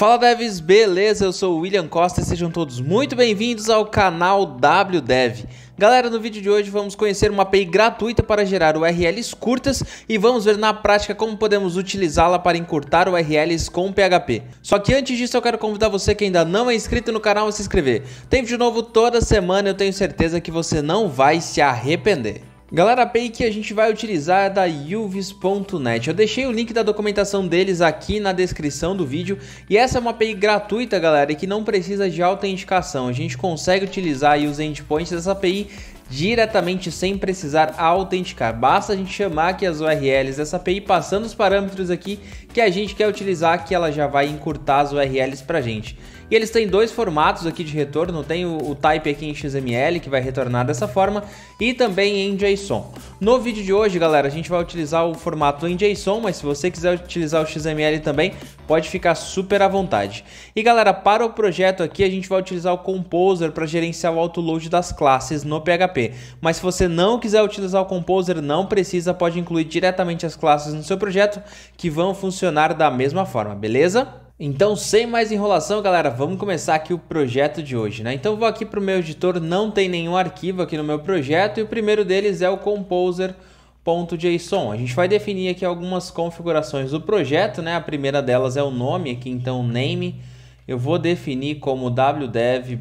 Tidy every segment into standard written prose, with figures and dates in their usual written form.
Fala devs, beleza? Eu sou o William Costa e sejam todos muito bem-vindos ao canal WDev. Galera, no vídeo de hoje vamos conhecer uma API gratuita para gerar URLs curtas e vamos ver na prática como podemos utilizá-la para encurtar URLs com PHP. Só que antes disso eu quero convidar você que ainda não é inscrito no canal a se inscrever. Tem vídeo novo toda semana e eu tenho certeza que você não vai se arrepender. Galera, a API que a gente vai utilizar é da Uvis.net. Eu deixei o link da documentação deles aqui na descrição do vídeo. E essa é uma API gratuita, galera, e que não precisa de autenticação. A gente consegue utilizar aí os endpoints dessa API diretamente sem precisar autenticar. Basta a gente chamar aqui as URLs dessa API, passando os parâmetros aqui que a gente quer utilizar, que ela já vai encurtar as URLs pra gente. E eles têm dois formatos aqui de retorno, tem o type aqui em XML, que vai retornar dessa forma, e também em JSON. No vídeo de hoje, galera, a gente vai utilizar o formato em JSON, mas se você quiser utilizar o XML também, pode ficar super à vontade. E galera, para o projeto aqui, a gente vai utilizar o Composer para gerenciar o autoload das classes no PHP. Mas se você não quiser utilizar o Composer, não precisa, pode incluir diretamente as classes no seu projeto, que vão funcionar da mesma forma, beleza? Então, sem mais enrolação, galera, vamos começar aqui o projeto de hoje, né? Então, eu vou aqui para o meu editor, não tem nenhum arquivo aqui no meu projeto, e o primeiro deles é o composer.json. A gente vai definir aqui algumas configurações do projeto, né? A primeira delas é o nome aqui, então, name. Eu vou definir como wdev/url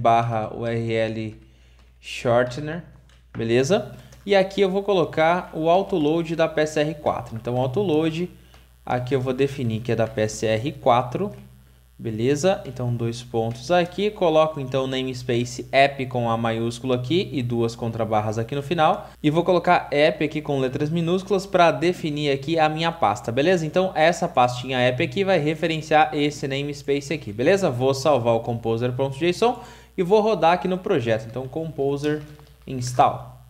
shortener, beleza? E aqui eu vou colocar o autoload da PSR4. Então, o autoload, aqui eu vou definir que é da PSR4. Beleza? Então, dois pontos aqui. Coloco então o namespace app com A maiúsculo aqui e duas contrabarras aqui no final. E vou colocar app aqui com letras minúsculas para definir aqui a minha pasta, beleza? Então, essa pastinha app aqui vai referenciar esse namespace aqui, beleza? Vou salvar o composer.json e vou rodar aqui no projeto. Então, composer install.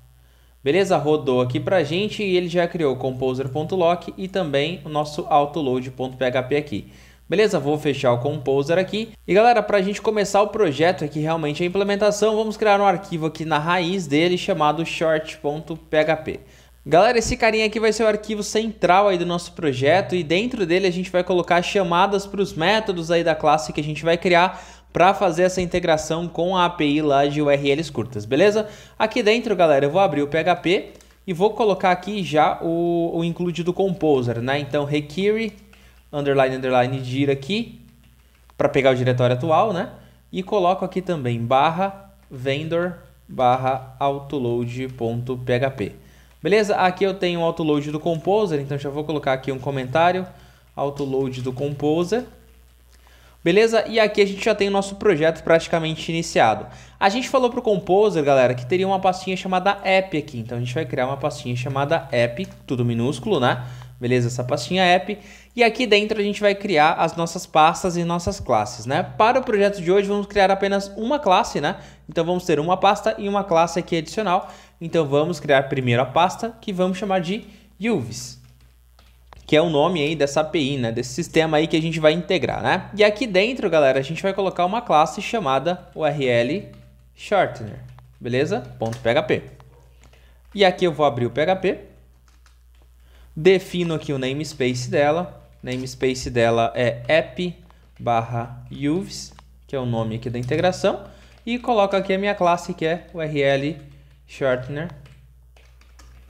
Beleza? Rodou aqui pra gente e ele já criou o composer.lock e também o nosso autoload.php aqui. Beleza? Vou fechar o Composer aqui. E galera, para a gente começar o projeto aqui, realmente a implementação, vamos criar um arquivo aqui na raiz dele chamado short.php. Galera, esse carinha aqui vai ser o arquivo central aí do nosso projeto e dentro dele a gente vai colocar chamadas para os métodos aí da classe que a gente vai criar para fazer essa integração com a API lá de URLs curtas, beleza? Aqui dentro, galera, eu vou abrir o PHP e vou colocar aqui já o include do Composer, né? Então, require _ dir aqui para pegar o diretório atual, né? E coloco aqui também /vendor/autoload.php. Beleza? Aqui eu tenho o autoload do Composer, então já vou colocar aqui um comentário, autoload do Composer. Beleza? E aqui a gente já tem o nosso projeto praticamente iniciado. A gente falou para o Composer, galera, que teria uma pastinha chamada app aqui. Então a gente vai criar uma pastinha chamada app, tudo minúsculo, né? Beleza? Essa pastinha app. E aqui dentro a gente vai criar as nossas pastas e nossas classes, né? Para o projeto de hoje vamos criar apenas uma classe, né? Então vamos ter uma pasta e uma classe aqui adicional. Então vamos criar primeiro a pasta que vamos chamar de Uvis, que é o nome aí dessa API, né? Desse sistema aí que a gente vai integrar, né? E aqui dentro, galera, a gente vai colocar uma classe chamada URL shortener, beleza? .php. E aqui eu vou abrir o PHP. Defino aqui o namespace dela. Namespace dela é app/uvis, que é o nome aqui da integração. E coloco aqui a minha classe, que é URL shortener.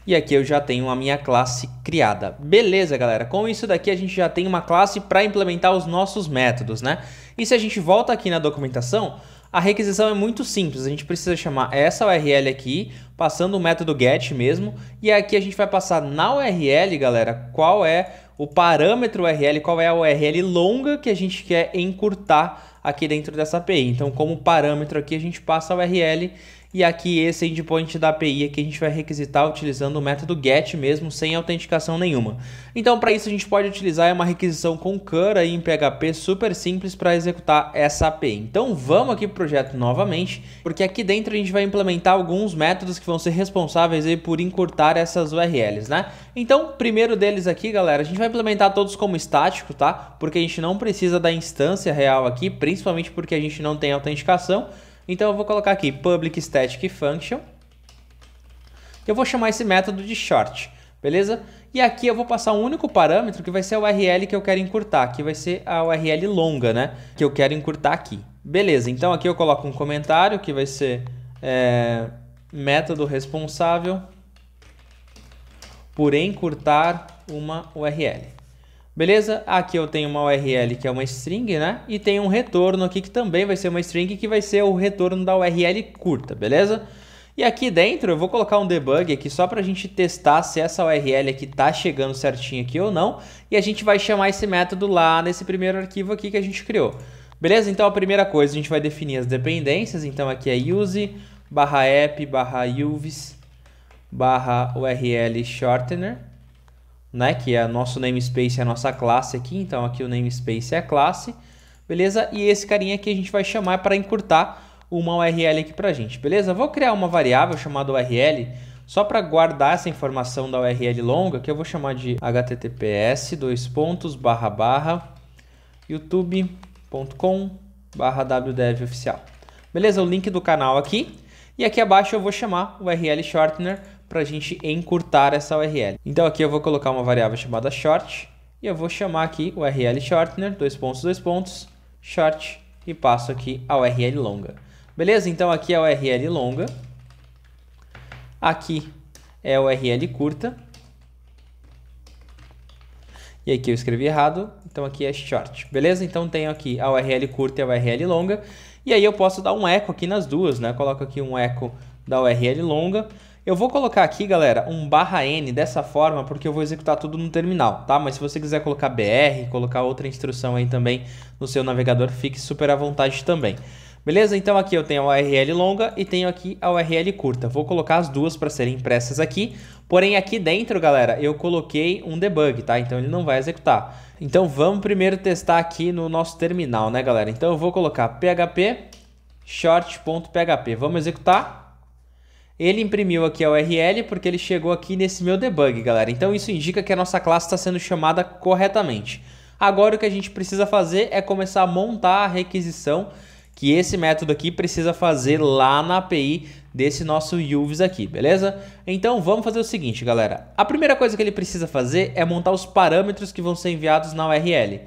E aqui eu já tenho a minha classe criada. Beleza, galera? Com isso daqui a gente já tem uma classe para implementar os nossos métodos, né? E se a gente volta aqui na documentação, a requisição é muito simples. A gente precisa chamar essa URL aqui, passando o método get mesmo. E aqui a gente vai passar na URL, galera, qual é o parâmetro URL, qual é a URL longa que a gente quer encurtar aqui dentro dessa API. Então, como parâmetro aqui, a gente passa a URL. E aqui esse endpoint da API aqui a gente vai requisitar utilizando o método get mesmo, sem autenticação nenhuma. Então, para isso a gente pode utilizar uma requisição com cur aí em PHP super simples para executar essa API. Então, vamos aqui para o projeto novamente, porque aqui dentro a gente vai implementar alguns métodos que vão ser responsáveis aí por encurtar essas URLs, né? Então, primeiro deles aqui, galera, a gente vai implementar todos como estático, tá? Porque a gente não precisa da instância real aqui, principalmente porque a gente não tem autenticação. Então eu vou colocar aqui public static function. Eu vou chamar esse método de short. beleza? E aqui eu vou passar um único parâmetro que vai ser a URL que eu quero encurtar, que vai ser a URL longa, né? Que eu quero encurtar aqui. Beleza, então aqui eu coloco um comentário que vai ser método responsável por encurtar uma URL. Beleza? Aqui eu tenho uma URL que é uma string, né? E tem um retorno aqui que também vai ser uma string, que vai ser o retorno da URL curta, beleza? E aqui dentro eu vou colocar um debug aqui só para a gente testar se essa URL aqui tá chegando certinho aqui ou não. E a gente vai chamar esse método lá nesse primeiro arquivo aqui que a gente criou. Beleza? Então a primeira coisa a gente vai definir as dependências. Então aqui é use /app /uvis /url shortener, né? Que é nosso namespace, é a nossa classe aqui. Então aqui o namespace é a classe. Beleza? E esse carinha aqui a gente vai chamar para encurtar uma URL aqui pra gente, beleza? Vou criar uma variável chamada URL só para guardar essa informação da URL longa, que eu vou chamar de https://youtube.com/wdevoficial. Beleza? O link do canal aqui. E aqui abaixo eu vou chamar o URL shortener para a gente encurtar essa URL. Então aqui eu vou colocar uma variável chamada short e eu vou chamar aqui o URL shortener, short, e passo aqui a URL longa. Beleza? Então aqui é a URL longa, aqui é a URL curta, e aqui eu escrevi errado, então aqui é short, beleza? Então tenho aqui a URL curta e a URL longa, e aí eu posso dar um eco aqui nas duas, né? Coloco aqui um eco da URL longa. Eu vou colocar aqui, galera, um /n dessa forma, porque eu vou executar tudo no terminal, tá? Mas se você quiser colocar br, colocar outra instrução aí também no seu navegador, fique super à vontade também. Beleza? Então aqui eu tenho a URL longa e tenho aqui a URL curta. Vou colocar as duas para serem impressas aqui. Porém aqui dentro, galera, eu coloquei um debug, tá? Então ele não vai executar. Então vamos primeiro testar aqui no nosso terminal, né, galera? Então eu vou colocar php short.php. Vamos executar. Ele imprimiu aqui a URL porque ele chegou aqui nesse meu debug, galera. Então isso indica que a nossa classe está sendo chamada corretamente. Agora o que a gente precisa fazer é começar a montar a requisição que esse método aqui precisa fazer lá na API desse nosso uvis aqui, beleza? Então vamos fazer o seguinte, galera. A primeira coisa que ele precisa fazer é montar os parâmetros que vão ser enviados na URL.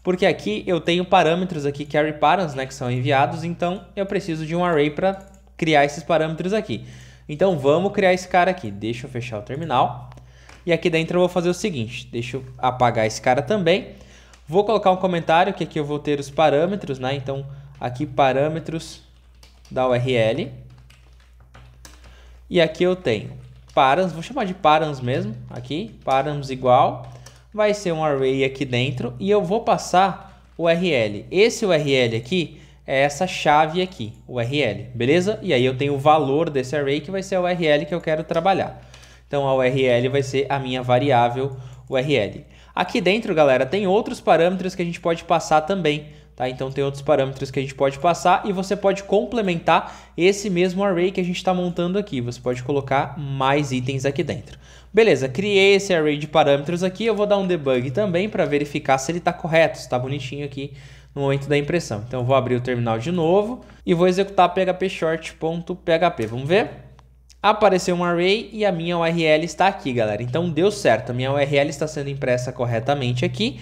Porque aqui eu tenho parâmetros aqui, carry params, né, que são enviados, então eu preciso de um array para criar esses parâmetros aqui. Então vamos criar esse cara aqui. Deixa eu fechar o terminal. E aqui dentro eu vou fazer o seguinte. Deixa eu apagar esse cara também. Vou colocar um comentário que aqui eu vou ter os parâmetros, né? Então aqui parâmetros da URL. E aqui eu tenho params, vou chamar de params mesmo. Aqui, params igual. Vai ser um array aqui dentro e eu vou passar o URL. Esse URL aqui é essa chave aqui, URL, beleza? E aí eu tenho o valor desse array que vai ser a URL que eu quero trabalhar. Então a URL vai ser a minha variável URL. Aqui dentro, galera, tem outros parâmetros que a gente pode passar também, tá? Então tem outros parâmetros que a gente pode passar e você pode complementar esse mesmo array que a gente está montando aqui. Você pode colocar mais itens aqui dentro. Beleza, criei esse array de parâmetros aqui, eu vou dar um debug também para verificar se ele está correto, se está bonitinho aqui no momento da impressão. Então eu vou abrir o terminal de novo e vou executar php-short.php. Vamos ver? Apareceu um array e a minha URL está aqui, galera. Então deu certo, a minha URL está sendo impressa corretamente aqui.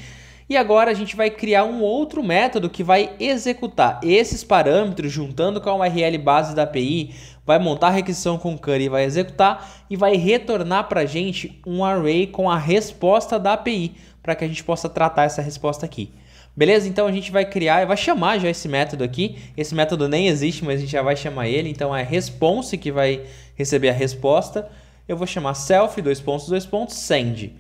E agora a gente vai criar um outro método que vai executar esses parâmetros juntando com a URL base da API, vai montar a requisição com curly, vai executar e vai retornar para a gente um array com a resposta da API, para que a gente possa tratar essa resposta aqui. Beleza? Então a gente vai criar, vai chamar já esse método aqui. Esse método nem existe, mas a gente já vai chamar ele. Então é response que vai receber a resposta. Eu vou chamar self, send.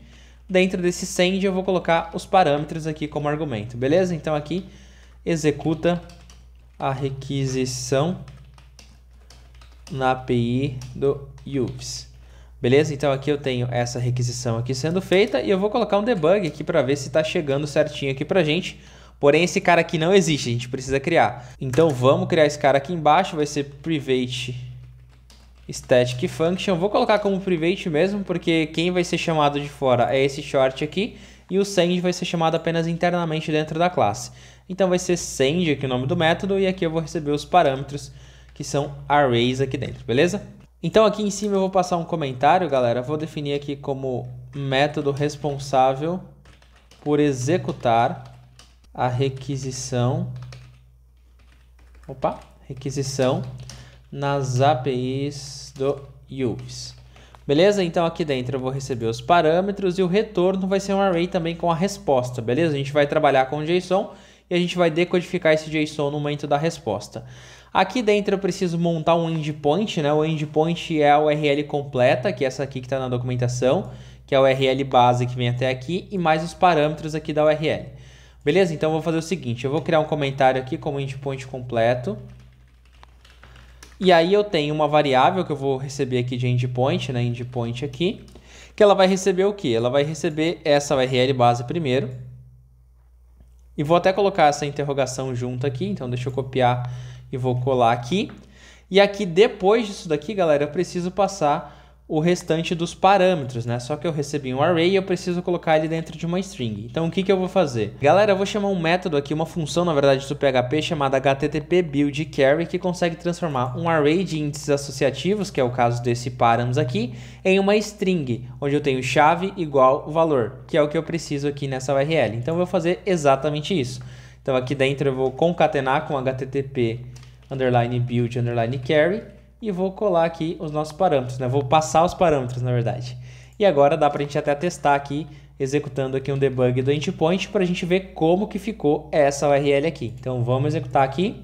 Dentro desse send eu vou colocar os parâmetros aqui como argumento, beleza? Então aqui executa a requisição na API do uvis. Beleza? Então aqui eu tenho essa requisição aqui sendo feita e eu vou colocar um debug aqui para ver se está chegando certinho aqui para a gente. Porém esse cara aqui não existe, a gente precisa criar. Então vamos criar esse cara aqui embaixo, vai ser private static function. Vou colocar como private mesmo, porque quem vai ser chamado de fora é esse short aqui e o send vai ser chamado apenas internamente dentro da classe. Então vai ser send aqui o nome do método e aqui eu vou receber os parâmetros que são arrays aqui dentro, beleza? Então aqui em cima eu vou passar um comentário, galera. Vou definir aqui como método responsável por executar a requisição nas APIs do UVs. Beleza? Então aqui dentro eu vou receber os parâmetros e o retorno vai ser um array também com a resposta, beleza? A gente vai trabalhar com o JSON e a gente vai decodificar esse JSON no momento da resposta. Aqui dentro eu preciso montar um endpoint, né? O endpoint é a URL completa, que é essa aqui que está na documentação, que é a URL base que vem até aqui, e mais os parâmetros aqui da URL. Beleza? Então eu vou fazer o seguinte, eu vou criar um comentário aqui como endpoint completo. E aí eu tenho uma variável que eu vou receber aqui de endpoint, né? Endpoint aqui, que ela vai receber o quê? Ela vai receber essa URL base primeiro. E vou até colocar essa interrogação junto aqui, então deixa eu copiar e vou colar aqui. E aqui depois disso daqui, galera, eu preciso passar o restante dos parâmetros, né? Só que eu recebi um array e eu preciso colocar ele dentro de uma string. Então o que eu vou fazer? Galera, eu vou chamar um método aqui, uma função na verdade do PHP chamada http_build_carry, que consegue transformar um array de índices associativos, que é o caso desse params aqui, em uma string, onde eu tenho chave igual valor, que é o que eu preciso aqui nessa URL. Então eu vou fazer exatamente isso. Então aqui dentro eu vou concatenar com http_build_carry e vou colar aqui os nossos parâmetros, né? Vou passar os parâmetros, na verdade. E agora dá para a gente até testar aqui, executando aqui um debug do endpoint para a gente ver como que ficou essa URL aqui. Então vamos executar aqui.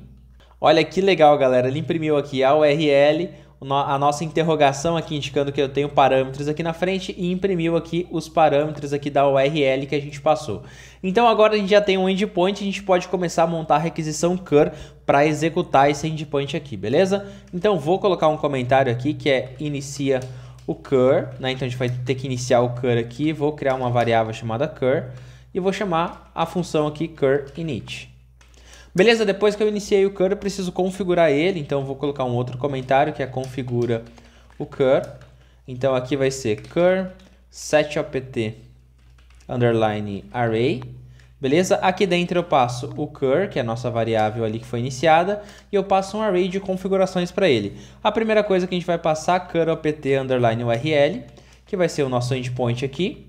Olha que legal, galera. Ele imprimiu aqui a URL, a nossa interrogação aqui indicando que eu tenho parâmetros aqui na frente e imprimiu aqui os parâmetros aqui da URL que a gente passou. Então agora a gente já tem um endpoint, a gente pode começar a montar a requisição cur para executar esse endpoint aqui, beleza? Então vou colocar um comentário aqui que é inicia o cur, né? Então a gente vai ter que iniciar o cur aqui, vou criar uma variável chamada cur e vou chamar a função aqui cur init. Beleza, depois que eu iniciei o cur, eu preciso configurar ele, então eu vou colocar um outro comentário que é configura o cur. Então aqui vai ser cur setOpt_array. Beleza? Aqui dentro eu passo o cur, que é a nossa variável ali que foi iniciada, e eu passo um array de configurações para ele. A primeira coisa que a gente vai passar cur opt_url, que vai ser o nosso endpoint aqui,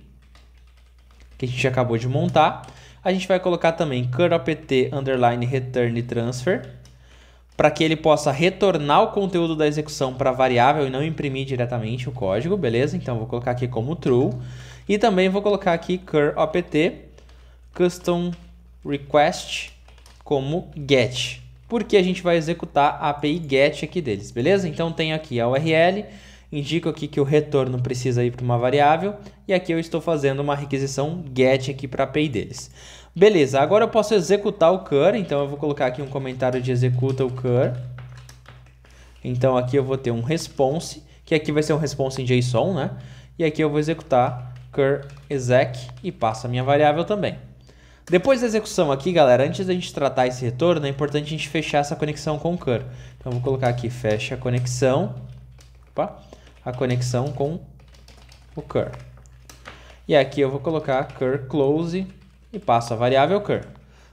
que a gente acabou de montar. A gente vai colocar também cur opt_return transfer, para que ele possa retornar o conteúdo da execução para a variável e não imprimir diretamente o código, beleza? Então vou colocar aqui como true. E também vou colocar aqui cur opt_custom request como get, porque a gente vai executar a API get aqui deles, beleza? Então tenho aqui a URL, indico aqui que o retorno precisa ir para uma variável e aqui eu estou fazendo uma requisição get aqui para a API deles. Beleza, agora eu posso executar o cur, então eu vou colocar aqui um comentário de executa o cur. Então aqui eu vou ter um response, que aqui vai ser um response em JSON, né? E aqui eu vou executar cur exec e passo a minha variável também. Depois da execução aqui, galera, antes da gente tratar esse retorno, é importante a gente fechar essa conexão com o cur. Então eu vou colocar aqui fecha a conexão, a conexão com o cur. E aqui eu vou colocar cur close e passo a variável cur.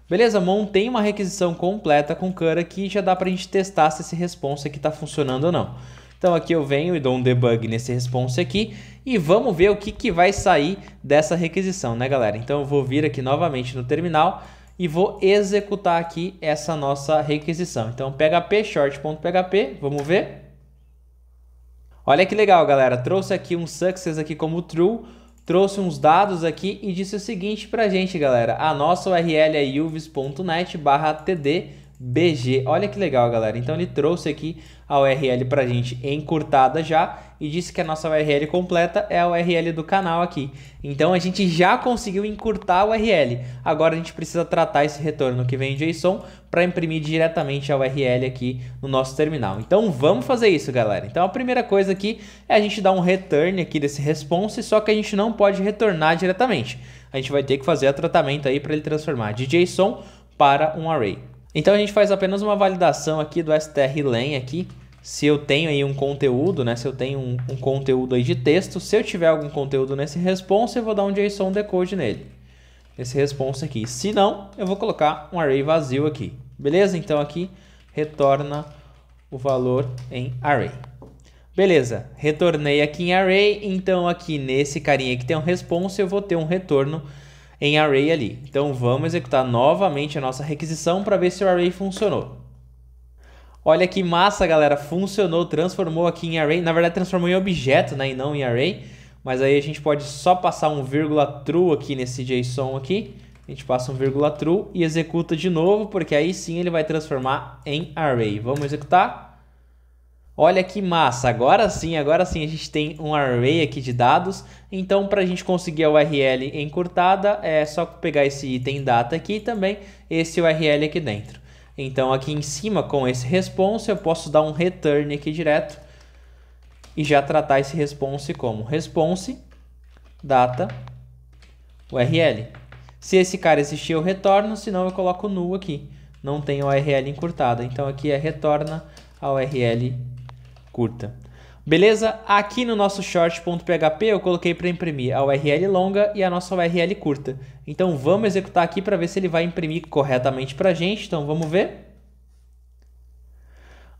Beleza? Montei uma requisição completa com cur aqui e já dá para a gente testar se esse response aqui está funcionando ou não. Então aqui eu venho e dou um debug nesse response aqui e vamos ver o que vai sair dessa requisição, né, galera? Então eu vou vir aqui novamente no terminal e vou executar aqui essa nossa requisição. Então php short.php, vamos ver. Olha que legal, galera. Trouxe aqui um success aqui como true, trouxe uns dados aqui e disse o seguinte pra gente, galera. A nossa URL é uvis.net/td_bg. Olha que legal, galera. Então ele trouxe aqui a URL pra gente encurtada já e disse que a nossa URL completa é a URL do canal aqui. Então a gente já conseguiu encurtar a URL. Agora a gente precisa tratar esse retorno que vem em JSON para imprimir diretamente a URL aqui no nosso terminal. Então vamos fazer isso, galera. Então a primeira coisa aqui é a gente dar um return aqui desse response, só que a gente não pode retornar diretamente. A gente vai ter que fazer o tratamento aí para ele transformar de JSON para um array. Então a gente faz apenas uma validação aqui do strlen aqui, se eu tenho aí um conteúdo, né? Se eu tenho um conteúdo aí de texto, se eu tiver algum conteúdo nesse response, eu vou dar um JSON decode nele. Esse response aqui. Se não, eu vou colocar um array vazio aqui. Beleza? Então aqui retorna o valor em array. Beleza, retornei aqui em array, então aqui nesse carinha que tem um response eu vou ter um retorno em array ali. Então vamos executar novamente a nossa requisição para ver se o array funcionou. Olha que massa, galera, funcionou, transformou aqui em array, na verdade transformou em objeto, né, e não em array, mas aí a gente pode só passar um vírgula true aqui nesse JSON aqui, a gente passa um vírgula true e executa de novo, porque aí sim ele vai transformar em array. Vamos executar. Olha que massa, agora sim a gente tem um array aqui de dados, então para a gente conseguir a URL encurtada é só pegar esse item data aqui e também esse URL aqui dentro. Então aqui em cima com esse response eu posso dar um return aqui direto e já tratar esse response como response data URL. Se esse cara existir eu retorno, senão eu coloco null aqui, não tem URL encurtada, então aqui é retorna a URL curta. Beleza? Aqui no nosso short.php eu coloquei para imprimir a URL longa e a nossa URL curta. Então vamos executar aqui para ver se ele vai imprimir corretamente para a gente. Então vamos ver.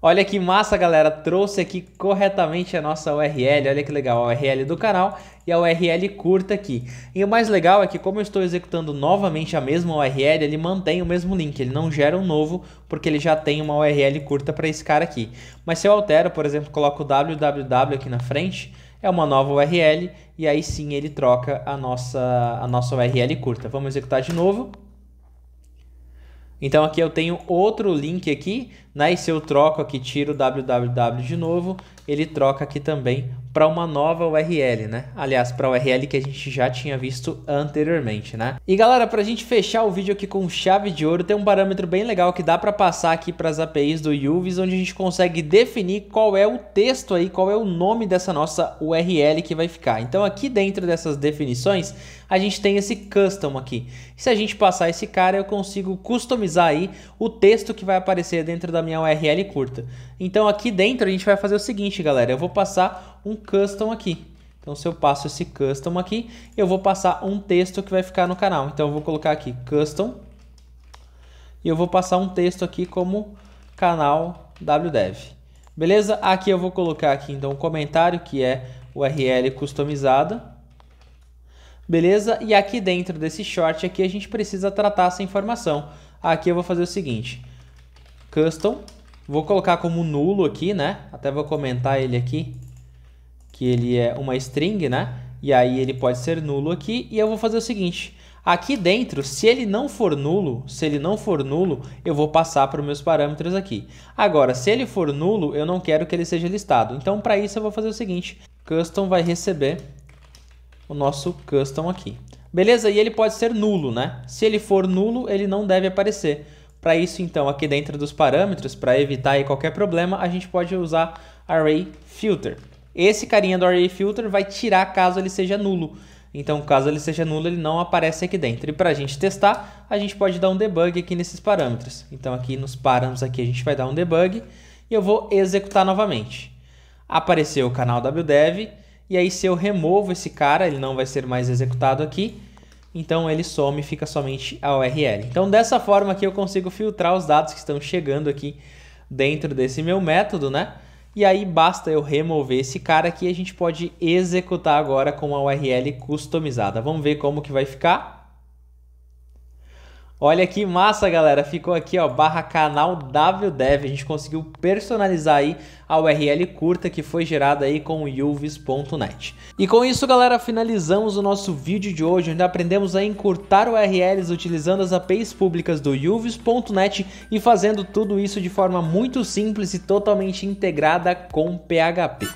Olha que massa, galera, trouxe aqui corretamente a nossa URL, olha que legal, a URL do canal e a URL curta aqui. E o mais legal é que como eu estou executando novamente a mesma URL, ele mantém o mesmo link, ele não gera um novo, porque ele já tem uma URL curta para esse cara aqui. Mas se eu altero, por exemplo, coloco www aqui na frente, é uma nova URL e aí sim ele troca a nossa URL curta. Vamos executar de novo. Então aqui eu tenho outro link aqui, né? E se eu troco aqui, tiro o www de novo, ele troca aqui também para uma nova URL, né? Aliás, para a URL que a gente já tinha visto anteriormente, né? E galera, para a gente fechar o vídeo aqui com chave de ouro, tem um parâmetro bem legal que dá para passar aqui para as APIs do UVis, onde a gente consegue definir qual é o texto aí, qual é o nome dessa nossa URL que vai ficar. Então aqui dentro dessas definições, a gente tem esse custom aqui. Se a gente passar esse cara, eu consigo customizar aí o texto que vai aparecer dentro da minha URL curta. Então aqui dentro a gente vai fazer o seguinte, galera, eu vou passar um custom aqui. Então se eu passo esse custom aqui, eu vou passar um texto que vai ficar no canal. Então eu vou colocar aqui custom e eu vou passar um texto aqui como canal wdev. Beleza? Aqui eu vou colocar aqui então um comentário que é URL customizada. Beleza? E aqui dentro desse short aqui a gente precisa tratar essa informação. Aqui eu vou fazer o seguinte, custom, vou colocar como nulo aqui, né? Até vou comentar ele aqui, que ele é uma string, né? E aí ele pode ser nulo aqui. E eu vou fazer o seguinte, aqui dentro, se ele não for nulo, eu vou passar para os meus parâmetros aqui. Agora, se ele for nulo, eu não quero que ele seja listado. Então, para isso eu vou fazer o seguinte, custom vai receber o nosso custom aqui. Beleza? E ele pode ser nulo, né? Se ele for nulo, ele não deve aparecer. Para isso, então, aqui dentro dos parâmetros, para evitar aí qualquer problema, a gente pode usar array filter. Esse carinha do array filter vai tirar caso ele seja nulo. Então, caso ele seja nulo, ele não aparece aqui dentro. E para a gente testar, a gente pode dar um debug aqui nesses parâmetros. Então, aqui nos parâmetros aqui a gente vai dar um debug e eu vou executar novamente. Apareceu o canal wdev. E aí se eu removo esse cara, ele não vai ser mais executado aqui. Então ele some e fica somente a URL. Então dessa forma aqui eu consigo filtrar os dados que estão chegando aqui dentro desse meu método, né? E aí basta eu remover esse cara aqui e a gente pode executar agora com a URL customizada. Vamos ver como que vai ficar. Olha que massa, galera, ficou aqui ó, /canal wdev, a gente conseguiu personalizar aí a URL curta que foi gerada aí com o uvis.net. E com isso, galera, finalizamos o nosso vídeo de hoje, onde aprendemos a encurtar URLs utilizando as APIs públicas do uvis.net e fazendo tudo isso de forma muito simples e totalmente integrada com PHP.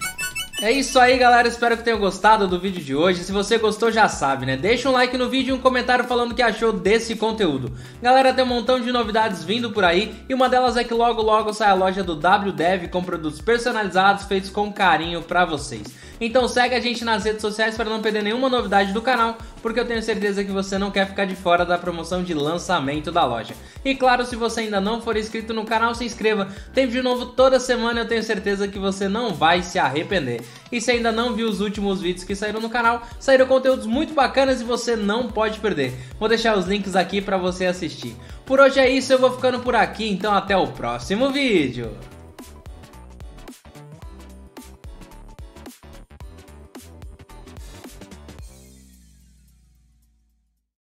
É isso aí, galera, espero que tenham gostado do vídeo de hoje. Se você gostou, já sabe, né? Deixa um like no vídeo e um comentário falando o que achou desse conteúdo. Galera, tem um montão de novidades vindo por aí e uma delas é que logo logo sai a loja do wdev com produtos personalizados feitos com carinho pra vocês. Então segue a gente nas redes sociais para não perder nenhuma novidade do canal, porque eu tenho certeza que você não quer ficar de fora da promoção de lançamento da loja. E claro, se você ainda não for inscrito no canal, se inscreva. Tem vídeo novo toda semana, eu tenho certeza que você não vai se arrepender. E se ainda não viu os últimos vídeos que saíram no canal, saíram conteúdos muito bacanas e você não pode perder. Vou deixar os links aqui para você assistir. Por hoje é isso, eu vou ficando por aqui, então até o próximo vídeo.